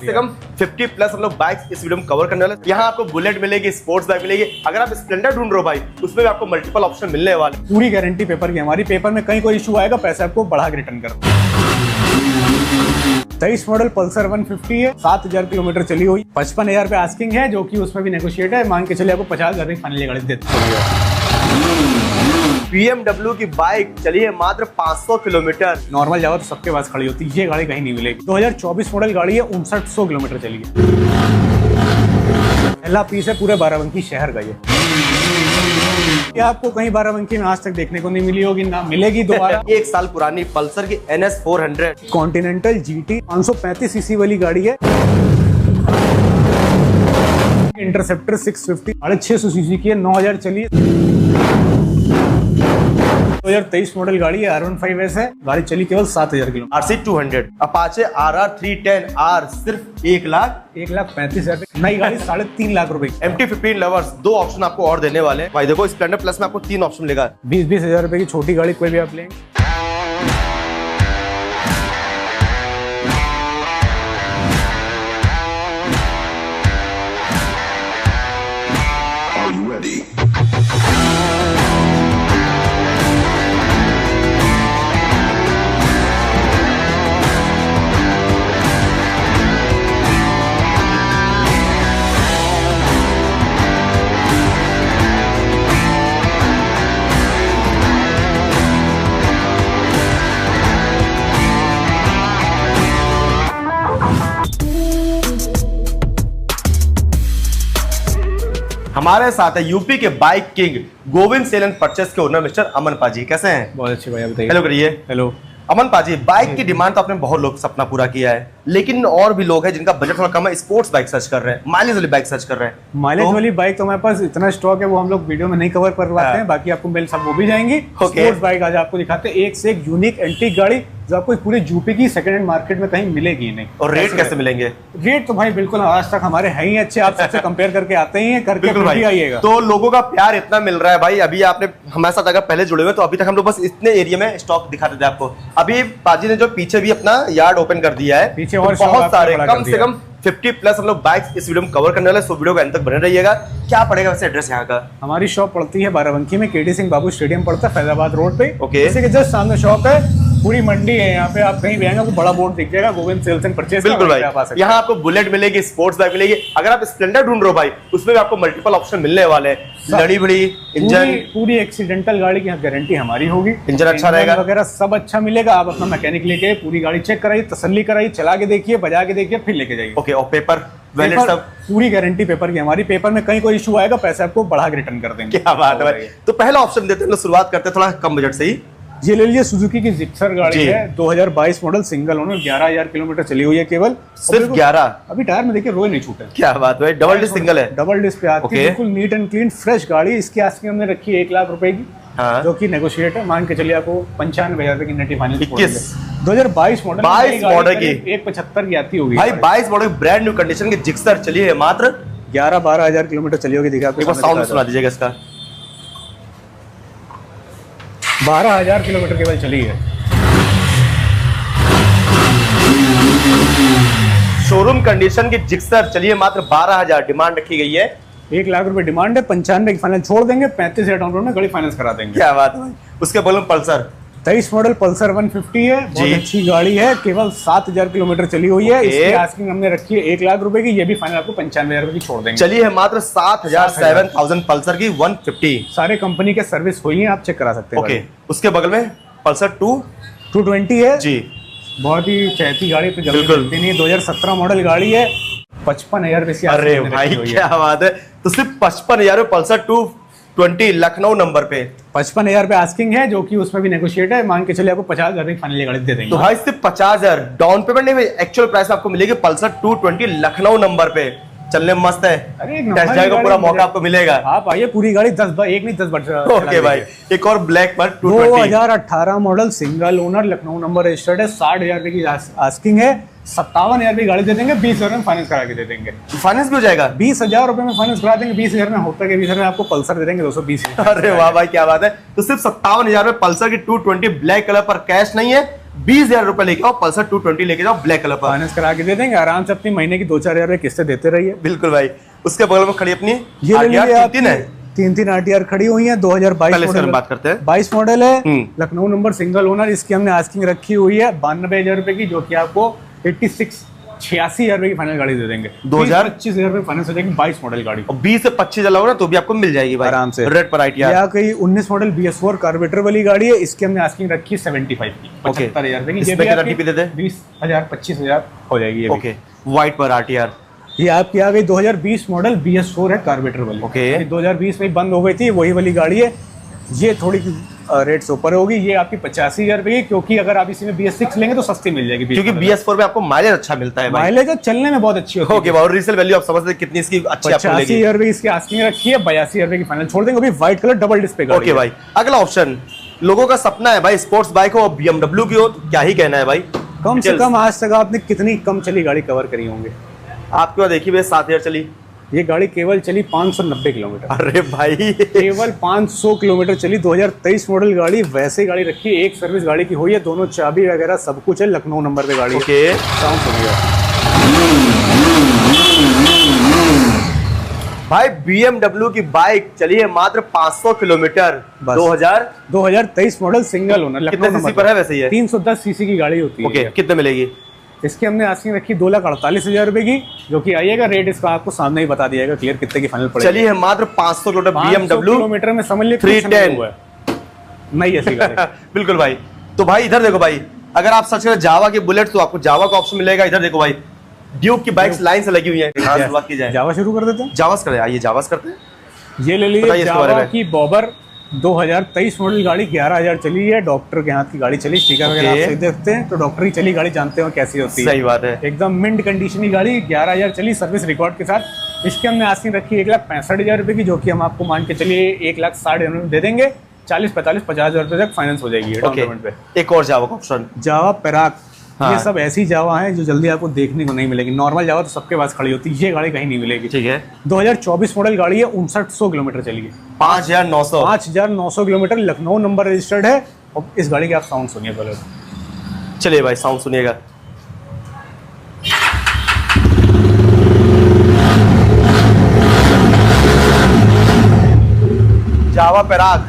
से कम 50 प्लस हम लोग बाइक्स इस वीडियो में कवर करने वाले। यहाँ आपको बुलेट मिलेगी, स्पोर्ट्स बाइक मिलेगी। अगर आप स्प्लेंडर ढूंढ रहे हो भाई, उसमें भी आपको मल्टीपल ऑप्शन मिलने वाले। पूरी गारंटी पेपर की हमारी, पेपर में कहीं कोई इशू आएगा पैसे आपको बढ़ा के रिटर्न कर। 23 मॉडल पल्सर 150 है, 7000 किलोमीटर चली हुई, 55,000 पे आस्किंग है, जो कि उसमें भी नेगोशिएट है। मान के चलिए आपको 50,000 की फाइनली गाड़ी देते हैं। BMW की बाइक चली है मात्र 500 किलोमीटर। नॉर्मल जाओ तो सबके पास खड़ी होती है, ये गाड़ी कहीं नहीं मिलेगी। 2024 मॉडल गाड़ी है, 5900 किलोमीटर चली है। पहला पीस है पूरे बाराबंकी शहर का। ये आपको कहीं बाराबंकी में आज तक देखने को नहीं मिली होगी, ना मिलेगी दोबारा। 1 साल पुरानी पल्सर की NS 400 कॉन्टिनेंटल GT 535 सीसी वाली गाड़ी है। इंटरसेप्टर 650 650 सीसी की है, 9000 चली है। 2023 मॉडल गाड़ी है, R15S है, गाड़ी चली केवल 7000 kilometre. RC 200 Apache RR 310R सिर्फ 1,35,000 नई गाड़ी 3.5 लाख रुपए। MT15 लवर्स 2 ऑप्शन आपको और देने वाले हैं भाई। देखो स्प्लेंडर प्लस में आपको 3 ऑप्शन मिलेगा। 20-20 हजार रुपए की छोटी गाड़ी कोई भी आप लेंगे। हमारे साथ है यूपी के bike king Govind sale and purchase के ओनर मिस्टर अमन पाजी। कैसे हैं? बहुत अच्छे भैया, बताइए। हेलो करिए। हेलो अमन पाजी, बाइक की डिमांड तो आपने बहुत लोग सपना पूरा किया है, लेकिन और भी लोग हैं जिनका बजट थोड़ा कम है, स्पोर्ट्स बाइक सर्च कर रहे हैं, माइलेज वाली बाइक सर्च कर रहे हैं। माइलेज वाली बाइक तो हमारे पास इतना स्टॉक है, वो हम लोग वीडियो में नहीं कवर कर पाते हैं। बाकी आपको मिल सब वो भी जाएंगी। स्पोर्ट्स बाइक आज आपको दिखाते हैं, एक से एक यूनिक एंटीक गाड़ी जो आपको पूरे यूपी की सेकंड हैंड मार्केट में कहीं मिलेगी नहीं। और रेट कैसे मिलेंगे? रेट तो भाई बिल्कुल आज तक हमारे हैं ही अच्छे, आप सबसे कंपेयर करके आते ही हैं, करके भाई आइएगा। तो लोगों का प्यार इतना मिल रहा है भाई। अभी आपने हमारे साथ अगर पहले जुड़े हुए तो अभी तक हम लोग बस इतने एरिया में स्टॉक दिखाते थे आपको। अभी पाजी ने जो पीछे भी अपना यार्ड ओपन कर दिया है, पीछे और बहुत सारे कम से कम 50 प्लस हम लोग बाइक्स इस वीडियो में कवर करने वाले, सो वीडियो को अंत तक बने रहिएगा। क्या पड़ेगा वैसे एड्रेस यहाँ का? हमारी शॉप पड़ती है बाराबंकी में, KD सिंह बाबू स्टेडियम पड़ता है फैजाबाद रोड पे। ओके, इसी के जस्ट सामने शॉप है, पूरी मंडी है यहाँ पे। आप कहीं भी आएंगे आपको बड़ा बोर्ड दिख जाएगा, गोविंद सेल्स एंड परचेस। बिल्कुल भाई, यहाँ आपको बुलेट मिलेगी, स्पोर्ट्स बाइक मिलेगी। अगर आप स्प्लेंडर ढूंढ रहे हो भाई, उसमें भी आपको मल्टीपल ऑप्शन मिलने वाले हैं। लड़ी बड़ी इंजन, पूरी एक्सीडेंटल गाड़ी की गारंटी हमारी होगी। इंजन अच्छा रहेगा वगैरह सब अच्छा मिलेगा। आप अपना मैकेनिक लेके पूरी गाड़ी चेक कराइए, तसल्ली कराइए, चला के देखिए, बजा के देखिए, फिर लेके जाइए। ओके, और पेपर वैलिड सब पूरी गारंटी पेपर की हमारी। पेपर में कहीं कोई इशू आएगा पैसे आपको बढ़ा के रिटर्न कर देंगे। क्या बात है भाई। तो पहला ऑप्शन देते हैं, शुरुआत करते हैं थोड़ा कम बजट से ही। ये ले लीजिए, सुजुकी की जिक्सर गाड़ी है, 2022 मॉडल, सिंगल ओनर, 11,000 किलोमीटर चली हुई है केवल। सिर्फ 11? अभी टायर में देखिए रोए नहीं छूटे। क्या बात है, डबल डिस्क सिंगल है, डबल डिस्क पे आती है, बिल्कुल नीट एंड क्लीन फ्रेश गाड़ी। इसकी आस्किंग हमने रखी है 1 लाख रुपए की, जो कि नेगोशिएट है। मान के चलिए आपको 95,000 रुपए की नेटी फाइनल। 2022 मॉडल, 22 मॉडल की 175 की आती होगी भाई। 22 मॉडल ब्रांड न्यू कंडीशन की जिक्सर चली है मात्र 11-12,000 किलोमीटर चली होगी। देखिए आपको साउंड सुना दीजिएगा इसका। 12,000 किलोमीटर केवल चली है। शोरूम कंडीशन की जिक्सर चलिए मात्र 12,000 डिमांड रखी गई है। 1 लाख रुपए डिमांड है, 95 की फाइनल छोड़ देंगे, 35,000 डाउन पेमेंट में गाड़ी फाइनेंस करा देंगे। क्या बात है। उसके बगल में पल्सर 23 मॉडल पल्सर 150 है, बहुत अच्छी गाड़ी है, केवल 7000 किलोमीटर चली हुई है। इसकी आस्किंग हमने रखी है 1 लाख रुपए की, ये भी फाइनल आपको 95,000 रुपए की छोड़ देंगे। चलिए है मात्र 7,000 पल्सर की 150। सारे कंपनी के सर्विस हुई है, आप चेक करा सकते हैं। ओके, उसके बगल में पल्सर 220 है जी, बहुत ही चहती गाड़ी पे बिल्कुल 2017 मॉडल गाड़ी है, 55,000 रुपए की। अरे भाई क्या बात है। तो सिर्फ 55,000 पल्सर 220 लखनऊ नंबर पे 55,000 पे आस्किंग है, जो कि उसमें भी नेगोशिएट है। मान के चलिए आपको 50,000 की फाइनली गाड़ी दे देंगे। तो भाई सिर्फ 50,000 डाउन पेमेंट नहीं, एक्चुअल प्राइस आपको मिलेगी पल्सर 220 लखनऊ नंबर पे। चलने में मस्त है, टेस्ट ड्राइव का पूरा मौका आपको मिलेगा। आप आइए, पूरी गाड़ी 10 ओके भाई। एक और ब्लैक पर 2018 model, single owner, Lucknow number registered है, 60,000 रुपए की आस्किंग है, 57,000 की गाड़ी दे देंगे, 20,000 में फाइनेंस करा के दे देंगे। फाइनेंस भी हो जाएगा? 20,000 रुपए में फाइनेंस करा देंगे, 20,000 में होता है, 20,000 में आपको पल्सर दे देंगे 220। अरे वाह भाई क्या बात है। तो सिर्फ 57,000 में पल्सर की 220 ब्लैक कलर पर कैश नहीं है, 20,000 रुपए लेके आओ, पल्सर 220 लेके जाओ ब्लैक कलर पर, फाइनेंस करा के दे देंगे आराम से, अपनी महीने की 2-4 हजार किस्तें देते रहिए। बिल्कुल भाई। उसके बगल में खड़ी अपनी ये ले लीजिए आप, तीन है, 3 आरटीआर खड़ी हुई है, 2022 मॉडल, बात करते हैं 22 मॉडल है, लखनऊ नंबर, सिंगल ओनर। इसकी हमने आस्किंग रखी हुई है 92,000 रुपए की, जो कि आपको 86,000 रुपए की फाइनल गाड़ी दे देंगे। 25,000 रुपए फाइनेंस हो जाएगी 22 मॉडल गाड़ी। और 20 से 25 लोगे ना तो भी आपको मिल जाएगी भाई आराम से, रेड पर आईटीआर। या कोई 19 मॉडल BS4 कार्बोरेटर वाली गाड़ी है, इसकी हमने आस्किंग रखी 75 की, 75,000 रुपए की। इसमें कितना टीपी देते हैं? 20,000 25,000 हो जाएगी। ओके, व्हाइट पर आरटीआर। ये आपकी आ गई 2020 मॉडल BS4 है कार्बोरेटर वाली। ओके, 2020 में बंद हो गई थी, वही वाली गाड़ी है। ये थोड़ी रेट से ऊपर होगी, ये आपकी 85,000 रुपए की, क्योंकि अगर आप इसी में BS6 लेंगे तो सस्ती मिल जाएगी, क्योंकि BS4 में आपको माइलेज अच्छा मिलता है भाई। माइलेज चलने में बहुत अच्छी होती है। ओके, और रीसेल वैल्यू आप समझते हैं कितनी इसकी अच्छी आपको मिलेगी। 85,000 रुपए इसकी आस्किंग रखी है, 82,000 रुपए की फाइनल छोड़ देंगे। अभी व्हाइट कलर डबल डिस्प्ले गाड़ी। ओके भाई, अगला ऑप्शन, लोगों का सपना है भाई स्पोर्ट्स बाइक हो और BMW की हो, तो क्या ही कहना है भाई। कम से कम आज तक आपने कितनी कम चली गाड़ी कवर करी होंगे? आपके पास देखिए भैया 7,000 चली, ये गाड़ी केवल चली 590 किलोमीटर। अरे भाई केवल 500 किलोमीटर चली। 2023 मॉडल गाड़ी, वैसे गाड़ी रखी है, एक सर्विस गाड़ी की हुई है, दोनों चाबी वगैरह सब कुछ है, लखनऊ नंबर पे गाड़ी। ओके, साउंड सुनिए भाई BMW की बाइक चली है मात्र 500 किलोमीटर। 2023 मॉडल सिंगल ओनर, कितने सीसी पर है वैसे ये? 310 सीसी की गाड़ी होती है। ओके, कितने मिलेगी? इसकी हमने आस्किंग रखी 2,48,000 रुपए की, जो कि आइएगा रेट इसका आपको सामने ही बता दिया कितने की फाइनल पड़ेगी। चलिए है मात्र 500 किलोमीटर BMW किलोमीटर में समझ लिया 310 नहीं ऐसी गाड़ी। बिल्कुल भाई। तो भाई इधर देखो भाई, अगर आप सर्च करें जावा की बुलेट तो आपको जावा का ऑप्शन मिलेगा। इधर देखो भाई, ड्यूक की बाइक्स लाइन से लगी हुई है। शुरुआत की जाए, जावा शुरू कर देते हैं। जावास करें, आइए जावास करते हैं। ये ले लीजिए जावा की बॉबर 2023 मॉडल गाड़ी, 11,000 चली है, डॉक्टर के हाथ की गाड़ी चली। स्टिकर वगैरह आप सही देखते हैं तो डॉक्टर की चली गाड़ी जानते हो कैसी होती है। सही बात है, एकदम मिंट कंडीशन की गाड़ी, 11,000 चली, सर्विस रिकॉर्ड के साथ। इसकी हमने आस्किंग रखी 1,65,000 रुपए की, जो कि हम आपको मान के चलिए 1,60,000 में दे देंगे। 40, 45, 50,000 रुपए तक फाइनेंस हो जाएगी डाउन पेमेंट पे। एक और जावा का ऑप्शन, जावा पेराक। हाँ। ये सब ऐसी जावा है जो जल्दी आपको देखने को नहीं मिलेगी। नॉर्मल जावा तो सबके पास खड़ी होती है, ये गाड़ी कहीं नहीं मिलेगी। ठीक है, 2024 मॉडल गाड़ी है, 5900 किलोमीटर चली है। 5,900 किलोमीटर, लखनऊ नंबर रजिस्टर्ड है। और इस गाड़ी के आप साउंड सुनिए पहले। चलिए भाई साउंड सुनिएगा। जावा पेराक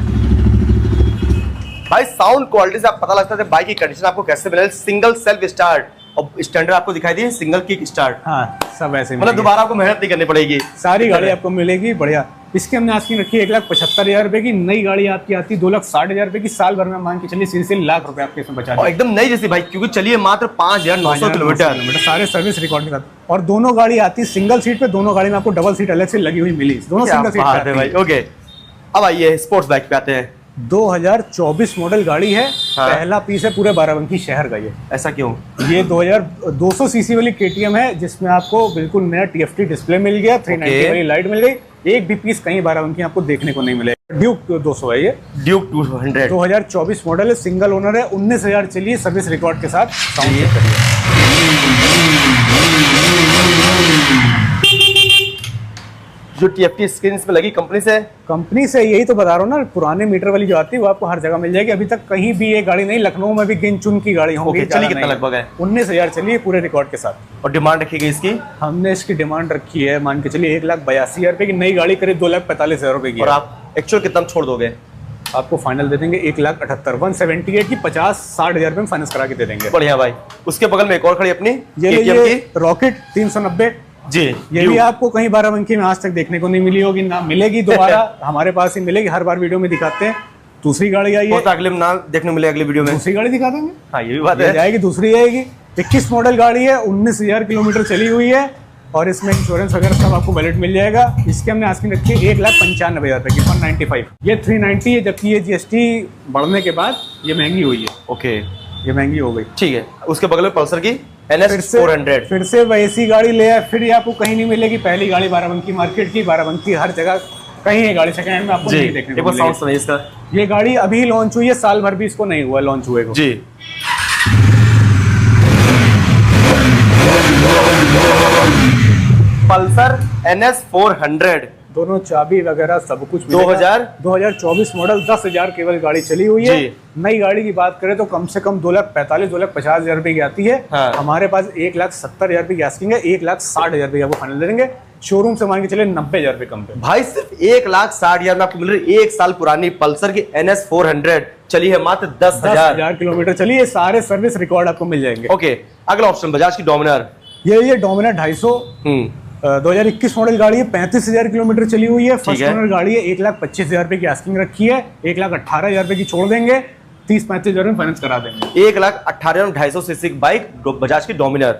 भाई, साउंड क्वालिटी से आप पता लगता है बाइक की कंडीशन आपको कैसे मिले। सिंगल सेल्फ स्टार्ट और स्टैंडर्ड आपको दिखाई दी, सिंगल किक स्टार्ट। हाँ, सब ऐसे मतलब दोबारा आपको मेहनत नहीं करनी पड़ेगी, सारी गाड़ी आपको मिलेगी बढ़िया। इसकी हमने आस्किंग रखी 1,75,000 रुपए की। नई गाड़ी आपकी आती है 2,60,000 रुपए की। साल भर में मान के चलिए सीधे लाख रुपए आपके इसमें बचा। और एकदम नई जैसी बाइक, क्योंकि चलिए मात्र 5,900 किलोमीटर, सारे सर्विस रिकॉर्ड के साथ। और दोनों गाड़ी आती है सिंगल सीट पे, दोनों गाड़ी में आपको डबल सीट अलग से लगी हुई मिली। दोनों सिंगल सीट है भाई। ओके, अब आइए स्पोर्ट्स बाइक पे आते हैं। 2024 मॉडल गाड़ी है। हाँ। पहला पीस है पूरे बाराबंकी शहर का। ये ऐसा क्यों? ये 200 सीसी वाली KTM है, जिसमें आपको बिल्कुल नया TFT डिस्प्ले मिल गया, 390 वाली लाइट मिल गई। एक भी पीस कहीं बाराबंकी आपको देखने को नहीं मिलेगा। ड्यूक 200 है ये, ड्यूक 200 2024 मॉडल है, सिंगल ओनर है, 19,000 चलिए, सर्विस रिकॉर्ड के साथ। साउंड चेक करिए। जो TFT स्क्रीन पे लगी कंपनी से यही तो बता रहा हूँ ना, पुराने मीटर वाली जो आती है वो आपको हर जगह मिल जाएगी। अभी तक कहीं भी ये गाड़ी नहीं, लखनऊ में भी गिन चुन की गाड़ी होगी। चलिए कितना लगभग है? 19,000 चलिए पूरे रिकॉर्ड के साथ। और डिमांड रखी गई इसकी? हमने इसकी डिमांड रखी है मान के चलिए 1,82,000 रुपए की। नई गाड़ी करीब 2,45,000 रुपए की। और आप एक्चुअल कितना छोड़ दोगे? आपको फाइनल दे देंगे 1,78,000, 178 की 50-60,000 रुपए में फाइनेंस करा के दे देंगे। बढ़िया भाई। उसके बगल में एक और खड़ी अपनी ये रॉकेट 390 जी, ये भी आपको कहीं बाराबंकी में आज तक देखने को नहीं मिली होगी, ना मिलेगी दोबारा। हमारे पास ही मिलेगी, हर बार वीडियो में दिखाते हैं। दूसरी गाड़ी आई है, अगले में ना देखने को मिले अगली वीडियो में। दूसरी गाड़ी दिखा देंगे। हाँ, ये भी बात है, जाएगी दूसरी आएगी। 21 मॉडल गाड़ी है, 19,000 किलोमीटर चली हुई है, और इसमें इंश्योरेंस वगैरह सब आपको वैलिड मिल जाएगा। इसके हमने आस्किंग रखी है 1,95,000 रुपए की, 195। ये 390 है, जबकि ये GST बढ़ने के बाद ये महंगी हुई है। ओके, ये महंगी हो गई। ठीक है। उसके बगल में पल्सर की NS 400 फिर से वैसी गाड़ी ले आए, फिर ये आपको कहीं नहीं मिलेगी। पहली गाड़ी बाराबंकी मार्केट की, बाराबंकी हर जगह कहीं है गाड़ी, सेकंड हैंड में आपको नहीं देखने को मिलेगी। इसका ये गाड़ी अभी लॉन्च हुई है, साल भर भी इसको नहीं हुआ लॉन्च हुए को। जी। पल्सर NS 400 दोनों चाबी वगैरह सब कुछ 2024 मॉडल 10,000 केवल गाड़ी चली हुई है। नई गाड़ी की बात करें तो कम से कम 2,45,000 2,50,000 रुपए की आती है। हाँ। हमारे पास 1,70,000 रुपए की आस्किंग है, 1,60,000 रुपए आपको फाइनल दे देंगे। शोरूम से मान के चले 90,000 रुपए कम पे। भाई सिर्फ 1,60,000 में आपको मिल रही है 1 साल पुरानी पल्सर की NS 400 चली है मात्र 10,000 किलोमीटर चली है। सारे सर्विस रिकॉर्ड आपको मिल जाएंगे। ओके, अगला ऑप्शन बजाज की डोमिनर। ये डोमिनर 250 2021 मॉडल गाड़ी है, 35,000 किलोमीटर चली हुई है। फर्स्ट ओनर गाड़ी है, 1,25,000 रुपए की आस्किंग रखी है, 1,18,000 रुपए की छोड़ देंगे, 30-35,000 में फाइनेंस करा देंगे। 1,18,000 250 सीसी की बाइक बजाज की डोमिनर।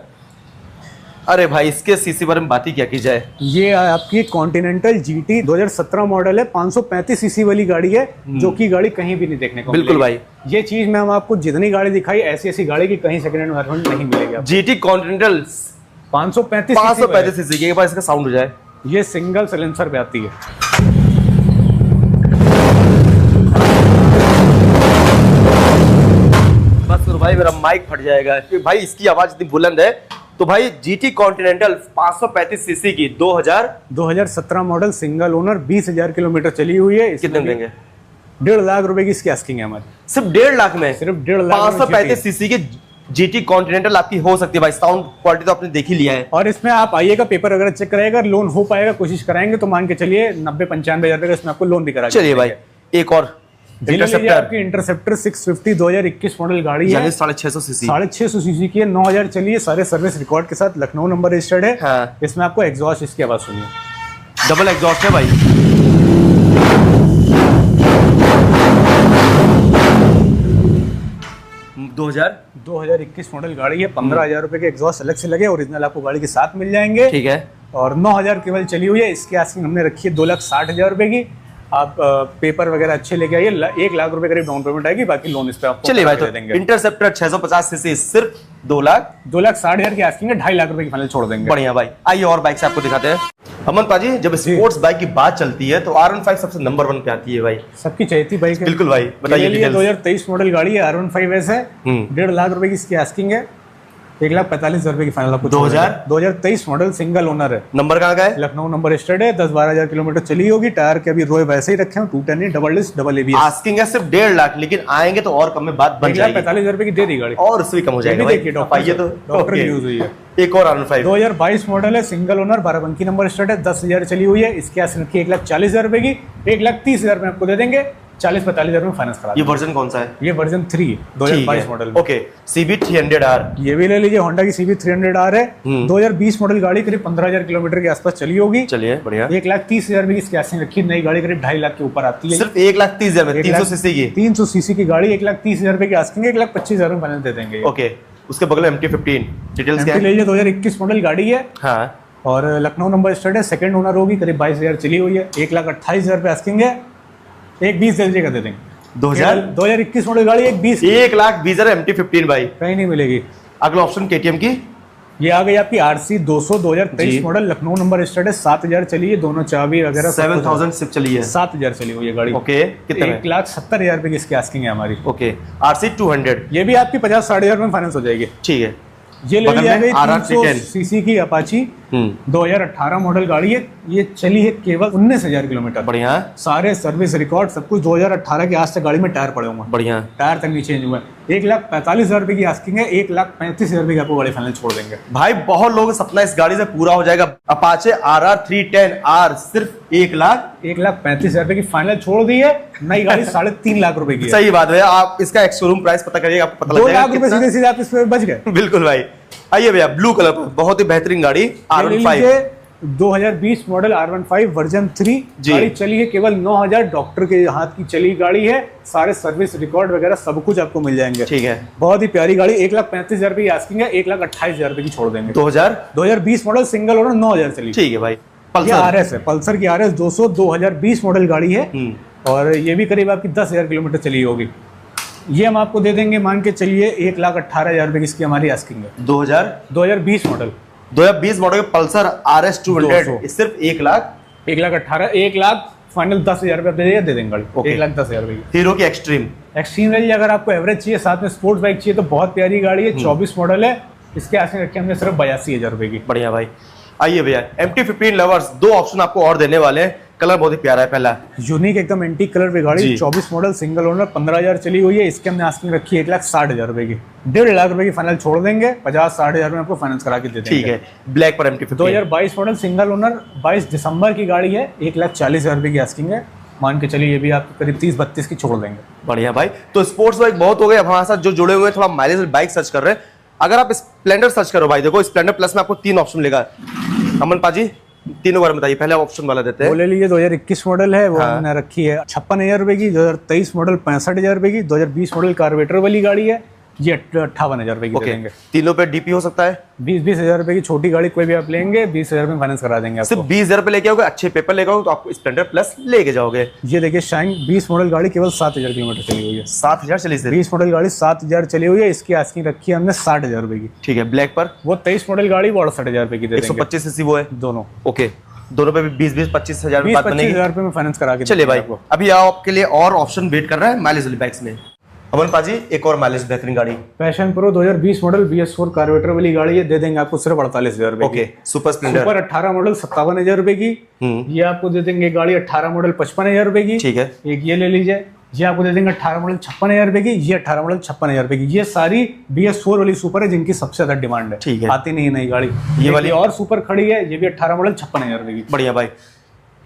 अरे भाई इसके सीसी बारे में बात ही क्या की जाए। ये आपकी कॉन्टिनेंटल GT 2017 मॉडल है, 535 सीसी वाली गाड़ी है, जो कि गाड़ी कहीं भी नहीं देखने को बिल्कुल भाई। ये चीज मैं आपको जितनी गाड़ी दिखाई ऐसी गाड़ी की कहीं सेकंड हैंड वेरिएंट नहीं मिलेगी। GT कॉन्टिनेंटल 535 सीसी के पास इसका साउंड हो जाए। ये सिंगल सिलेंसर पे आती है। बस भाई मेरा माइक फट जाएगा भाई, इसकी आवाज इतनी बुलंद है। तो भाई GT कॉन्टिनेंटल 535 सीसी की 2017 मॉडल सिंगल ओनर 20,000 किलोमीटर चली हुई है। कितने देंगे? 1.5 लाख रुपए की इसकी आस्किंग है हमारी। सिर्फ 1.5 लाख में? सिर्फ 1.5 लाख 535 सीसी की GT कॉन्टिनेंटल आपकी हो सकती है भाई। साउंड क्वालिटी तो आपने देख ही लिया है। और इसमें आप आइएगा, पेपर वगैरह चेक कराएगा, लोन हो पाएगा, कोशिश कराएंगे तो मान के चलिए 90-95 हजार इसमें आपको लोन भी करा। चलिए भाई एक और आपकी इंटरसेप्टर 650 2021 मॉडल गाड़ी है, 650 सीसी, 650 सीसी की है, 9,000 चली है, सारे सर्विस रिकॉर्ड के साथ, लखनऊ नंबर रजिस्टर्ड है। हाँ। इसमें आपको एग्जॉस्ट इसकी आवाज सुनिए, डबल एग्जॉस्ट है भाई। 2021 मॉडल गाड़ी है, 15,000 रुपए के एग्जॉस्ट अलग से लगे, ओरिजिनल आपको गाड़ी के साथ मिल जाएंगे। ठीक है। और 9,000 केवल चली हुई है। इसकी आस्किंग हमने रखी है 2,60,000 रुपए की। आप पेपर वगैरह अच्छे लेके आइए, 1 लाख रुपए करीब डाउन पेमेंट आएगी, बाकी लोन इस पे आपको चलिए भाई। तो देंगे। इंटरसेप्टर 650 सीसी सिर्फ 2,60,000 की आस्किंग है, 2.5 लाख रुपए की फाइनल छोड़ देंगे। बढ़िया भाई। आइए और बाइक से आपको दिखाते हैं। अमन पाजी, जब स्पोर्ट्स बाइक की बात चलती है तो R15 सबसे नंबर 1 पे आती है भाई, सबकी चहेती बाइक है। बिल्कुल भाई, बताइए। 2023 मॉडल गाड़ी है, R15S है, 1.5 लाख रुपए की इसकी आस्किंग है, 1,45,000 रुपए की फाइनल आपको। 2023 मॉडल सिंगल ओनर है। नंबर कहाँ का है? लखनऊ नंबर रजिस्टर्ड है, 10-12,000 किलोमीटर चली होगी। टायर के अभी रोए वैसे ही रखे हैं, 210 double disc double ABS। Asking है सिर्फ 1.5 लाख, लेकिन आएंगे तो और कम में बात बन जाएगी। 1,45,000 रुपए की दे दी गाड़ी, और उससे भी कम हो जाएगा भाई। ये तो डॉक्टर यूज हुई है। एक और R15 2022 मॉडल है, सिंगल ओनर, 12 नंबर स्टार्ट है, 10,000 चली हुई है। इसकी आस्किंग रखी है 1,40,000 रुपए की, 1,30,000 में आपको दे देंगे, 40-45,000 में फाइनेंस करा। ये वर्जन कौन सा है? ये वर्जन 3 2022 मॉडल। ओके, CB300R ये भी ले लीजिए, होंडा की CB300R है, 2020 मॉडल गाड़ी, करीब 15,000 किलोमीटर के आसपास चली होगी। चलिए बढ़िया। 1,30,000 में इसकी आस्किंग रखी। नई गाड़ी करीब 2.5 लाख के ऊपर आती है। सिर्फ 1,30,000 में 300 सीसी की 300 सीसी की गाड़ी, 1,30,000 रुपए की आस्किंग, 1,25,000 में फाइनल दे देंगे। ओके, उसके बगल में MT-15 डिटेल्स क्या है? 2021 मॉडल गाड़ी है। हाँ। और लखनऊ नंबर स्टार्ट है, सेकंड ओनर होगी, करीब 22,000 चली हुई है, 1,28,000 रुपए आस्किंग है, 1,20,000 दे दीजिएगा, दे देंगे। 2021 मॉडल गाड़ी 1,20,000 MT-15 भाई, कहीं नहीं मिलेगी। अगला ऑप्शन KTM की, ये आ गई आपकी RC 200 2023 model, Lucknow number start है, 7,000 चली है, दोनों चाबी वगैरह 7,000 सिर्फ चली है, 7,000 चली हुई है गाड़ी। ओके, कितने में? 1,70,000 रुपए की इसकी आस्किंग है हमारी। ओके, RC 200 ये भी आपकी 50-60,000 में फाइनेंस हो जाएगी। ठीक है। ये ले लिया गई RR 300 सीसी की अपाची, 2018 मॉडल गाड़ी है, ये चली है केवल 19,000 किलोमीटर। बढ़िया। सारे सर्विस रिकॉर्ड सब कुछ 2018 के आज तक गाड़ी में टायर पड़े हुए हैं, बढ़िया, टायर तक नहीं चेंज हुआ है। 1,45,000 रुपए की आस्किंग है, 1,35,000 रुपए की आपको गाड़ी फाइनल छोड़ देंगे भाई। बहुत लोगों का सपना इस गाड़ी से पूरा हो जाएगा। अपाचे RR 310R सिर्फ 1,35,000 रुपए की फाइनल छोड़ दी है। नई गाड़ी 3.5 लाख रुपए की। सही बात है। आप इसका एक शोरूम प्राइस पता करिएगा, आपको पता लग 2 लाख रुपए सीधे सीधे आप इसमें बच गए। बिल्कुल भाई। आइए भैया, ब्लू कलर पर बहुत ही बेहतरीन गाड़ी R15 2020 मॉडल R15 वर्जन 3 गाड़ी चली है केवल 9,000, डॉक्टर के हाथ की चली गाड़ी है, सारे सर्विस रिकॉर्ड वगैरह सब कुछ आपको मिल जाएंगे। ठीक है। बहुत ही प्यारी गाड़ी, 1,35,000 रुपए की आस्किंग है, 1,28,000 रुपए की छोड़ देंगे। 2020 मॉडल सिंगल ओनर, 9,000 चली। ठीक है भाई। पल्सर RS है, पल्सर की RS 200 2020 मॉडल गाड़ी है, और ये भी करीब आपकी 10,000 किलोमीटर चली होगी। ये हम आपको दे देंगे, मान के चलिए 1,18,000 रुपए की इसकी हमारी आस्किंग है। 2020 मॉडल 2020 मॉडल पल्सर RS 200 सिर्फ 1,18,000 1 लाख फाइनल 10,000 रुपए दे देंगे गाड़ी। 1,10,000 रुपए की हीरो की एक्सट्रीम रेंज, अगर आपको एवरेज चाहिए, साथ में स्पोर्ट्स बाइक चाहिए, तो बहुत प्यारी गाड़ी है। 24 मॉडल है, इसके आस्किंग रखी हमने सिर्फ 82,000 रुपए की। बढ़िया भाई। आइए भैया, MT-15 लवर्स 2 ऑप्शन आपको और देने वाले हैं। कलर बहुत ही प्यारा है पहला। यूनिक एकदम एंटीक कलर पे गाड़ी, जी। 24 मॉडल, सिंगल ओनर, 15,000 चली हुई है। इसके हमने आस्किंग रखी है 1,60,000 रुपए की। 1.5 लाख रुपए की फाइनल छोड़ देंगे, 50-60,000 में आपको फाइनेंस करा के दे देंगे। ठीक है, ब्लैक पर MT-50 2022 मॉडल, सिंगल ओनर, 22 दिसंबर की गाड़ी है। 1,40,000 रुपए की आस्किंग है। मान के चलिए ये भी आपको करीब 30-32 की छोड़ देंगे। बढ़िया भाई। तो स्पोर्ट्स बाइक बहुत हो गए, अब हमारे साथ जो जुड़े हुए हैं थोड़ा माइलेज बाइक सर्च कर रहे हैं। अगर आप स्प्लेंडर सर्च करो भाई, देखो स्प्लेंडर प्लस में आपको 3 ऑप्शन मिलेगा। अमन पाजी तीनों बार बताइए, पहले ऑप्शन वाला देते वो हैं। ले लीजिए, 2021 मॉडल है, वो हाँ। हमने रखी है 56,000 रुपए की। 2023 मॉडल 65,000 रुपए की। 2020 मॉडल कार्बोरेटर वाली गाड़ी है, ये 58,000 रुपए की दे ओके, देंगे। तीनों पे DP हो सकता है। 20-20,000 रुपए की छोटी गाड़ी कोई भी आप लेंगे, 20,000 में फाइनेंस करा देंगे सिर्फ आपको। 20,000 रुपए लेके आओगे, अच्छे पेपर लेके आओगे तो आपको स्प्लेंडर प्लस लेके जाओगे। ये देखिए शाइन 20 मॉडल गाड़ी केवल 7,000 किलोमीटर चली हुई है। 7,000 चली से। 20 मॉडल गाड़ी 7,000 चली हुई है। इसकी आस्किंग रखी है हमने 60,000 रुपए की। ठीक है, ब्लैक पर वो 23 मॉडल गाड़ी, वो 68,000 रुपए की दे देंगे 125 सीसी वो है। दोनों। ओके, दोनों पे भी 20-25 हजार में बात बनेगी। 20-25,000 रुपए में फाइनेंस करा के चलिए देंगे भाई, आपको। अभी आपके लिए और ऑप्शन वेट कर रहा है माइलेज वाली बाइक्स में। अमन पाजी एक और माइलेज बेहतरीन गाड़ी। Passion pro 2020 model BS4 carburettor वाली गाड़ी है, दे देंगे आपको सिर्फ 48,000 रुपए की। Okay, super Splendor. Super 18 model 57,000 रुपए की। ये आपको दे देंगे गाड़ी 18 मॉडल 55,000 रुपए की। ठीक है, एक ये ले लीजिए, ये आपको दे देंगे 18 मॉडल 56,000 रुपए की। ये 18 मॉडल 56,000 रुपए की। ये सारी BS4 वाली सुपर है जिनकी सबसे ज्यादा डिमांड है। ठीक है। आती नहीं नई गाड़ी। ये वाली और सुपर खड़ी है, ये भी 18 मॉडल 56,000 रुपए की। बढ़िया भाई।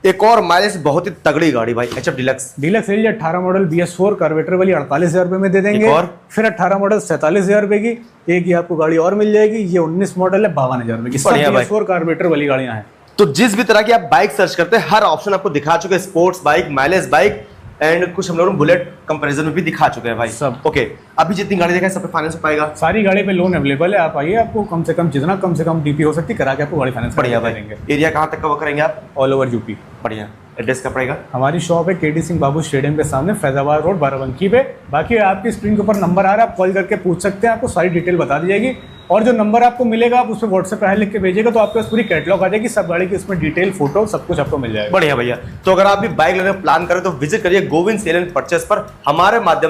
एक और माइलेज बहुत ही तगड़ी गाड़ी भाई, HF डिलक्स। डीलक्स ले लीजिए, 18 मॉडल BS4 कार्बोरेटर वाली 48,000 रुपए में दे देंगे। एक और? फिर 18 मॉडल 47,000 रुपए की। एक ये आपको गाड़ी और मिल जाएगी, ये 19 मॉडल है 52,000 रुपए की। सब बढ़िया भाई। BS4 कार्बोरेटर वाली गाड़ियां हैं। तो जिस भी तरह की आप बाइक सर्च करते हैं, हर ऑप्शन आपको दिखा चुके हैं। Sports bike, mileage bike and कुछ हम लोग बुलेट कंपैरिजन में भी दिखा चुके हैं भाई सब। ओके, अभी जितनी गाड़ी देखा है सब पे फाइनेंस हो पाएगा। सारी गाड़ी पे लोन अवेलेबल है, आप आइए, आपको कम से कम जितना कम से कम DP हो सकती है करा के आपको गाड़ी फाइनेंस बढ़िया करा भाई। देंगे। एरिया कहाँ तक कवर करेंगे आप? All over UP. बढ़िया। एड्रेस क्या पड़ेगा? हमारी शॉप है KD सिंह बाबू स्टेडियम के सामने, फैजाबाद रोड, बाराबंकी पे। बाकी आपकी स्क्रीन के ऊपर नंबर आ रहा है, आप कॉल करके पूछ सकते हैं, आपको सारी डिटेल बता दी जाएगी। और जो नंबर आपको मिलेगा आप उस पर व्हाट्सएप पे लिख के भेजिएगा तो आपके पास पूरी कैटलॉग आ जाएगी, सब गाड़ी की उसमें डिटेल, फोटो, सब कुछ आपको मिल जाएगा। बढ़िया भैया। तो अगर आप भी बाइक लेने का प्लान करें तो विजिट करिए गोविंद सेल एंड परचेस पर हमारे माध्यम